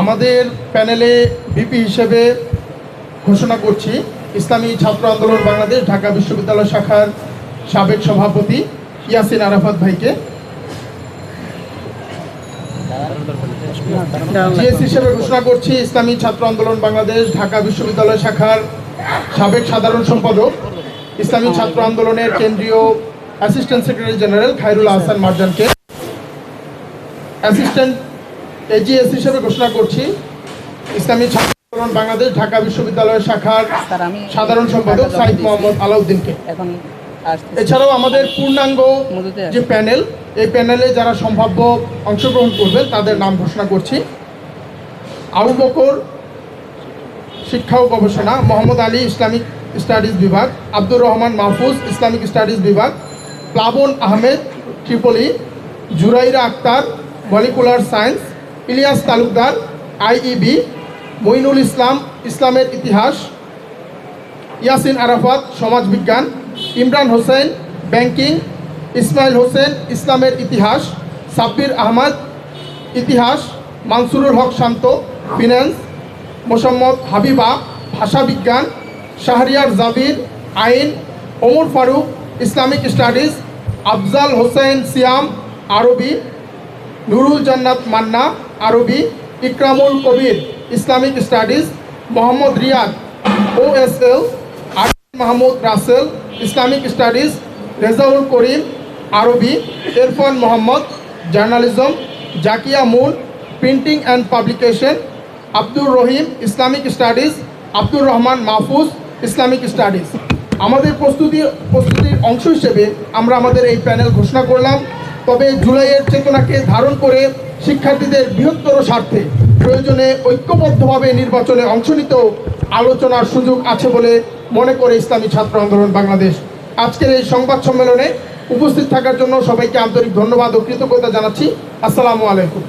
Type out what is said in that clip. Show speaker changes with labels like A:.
A: আমাদের প্যানেলে ভিপি হিসেবে ঘোষণা করছি ইসলামী ছাত্র আন্দোলন বাংলাদেশ ঢাকা বিশ্ববিদ্যালয় শাখার সাবেক সভাপতি ইয়াসিন আরাফাত ভাইকে। জিএস হিসেবে ঘোষণা করছি ইসলামী ছাত্র আন্দোলন বাংলাদেশ ঢাকা বিশ্ববিদ্যালয় শাখার সাবেক সাধারণ সম্পাদক ইসলামী ছাত্র আন্দোলনের কেন্দ্রীয় assistant secretary general Khairul Ahsan মারজানকে। অ্যাসিস্ট্যান্ট এজিএস হিসেবে ঘোষণা করছি ইসলামী ছাত্র আন্দোলন বাংলাদেশ ঢাকা বিশ্ববিদ্যালয় শাখার সাধারণ সম্পাদক সাইদ মোহাম্মদ আলাউদ্দিনকে। এছাড়াও আমাদের পূর্ণাঙ্গ যে প্যানেল, এই প্যানেলে যারা সম্ভাব্য অংশগ্রহণ করবেন তাদের নাম ঘোষণা করছি। আবু বকর শিক্ষা ও গবেষণা, মোহাম্মদ আলী ইসলামিক স্টাডিজ বিভাগ, আব্দুর রহমান মাহফুজ ইসলামিক স্টাডিজ বিভাগ, প্লাবন আহমেদ ট্রিপলি, Juraira Akter molecular science, Ilias Talukdar IEB, Mainul Islam ইসলামের ইতিহাস, ইয়াসিন আরাফাত সমাজবিজ্ঞান, ইমরান হোসেন ব্যাংকিং, ইসমাইল হোসেন ইসলামের ইতিহাস, সাব্বির আহমদ ইতিহাস, মানসুরুল হক শান্ত ফিন্যান্স, মোসাম্মদ হাবিবা ভাষাবিজ্ঞান, শাহরিয়ার জাবির আইন, ওমর ফারুক ইসলামিক স্টাডিজ, আফজাল হোসেন সিয়াম আরবি, নুরুল জান্নাত মান্না আরবি, Ikramul Kabir Islamic studies, Mohammad Riyad OSL, Arif Mahmud Russell Islamic studies, Rezaul Karim আরবি, Irfan Mohammad journalism, Zakia moon printing and publication, Abdur Rahim Islamic studies, Abdur Rahman Mahfuz Islamic studies. আমাদের প্রস্তুতির অংশ হিসেবে আমরা আমাদের এই প্যানেল ঘোষণা করলাম। তবে জুলাইয়ের চেতনাকে ধারণ করে শিক্ষার্থীদের বৃহত্তর স্বার্থে প্রয়োজনে ঐক্যবদ্ধভাবে নির্বাচনে অংশ নিতেও আলোচনার সুযোগ আছে বলে মনে করে ইসলামী ছাত্র আন্দোলন বাংলাদেশ। আজকের এই সংবাদ সম্মেলনে উপস্থিত থাকার জন্য সবাইকে আন্তরিক ধন্যবাদ ও কৃতজ্ঞতা জানাচ্ছি। আসসালামু আলাইকুম।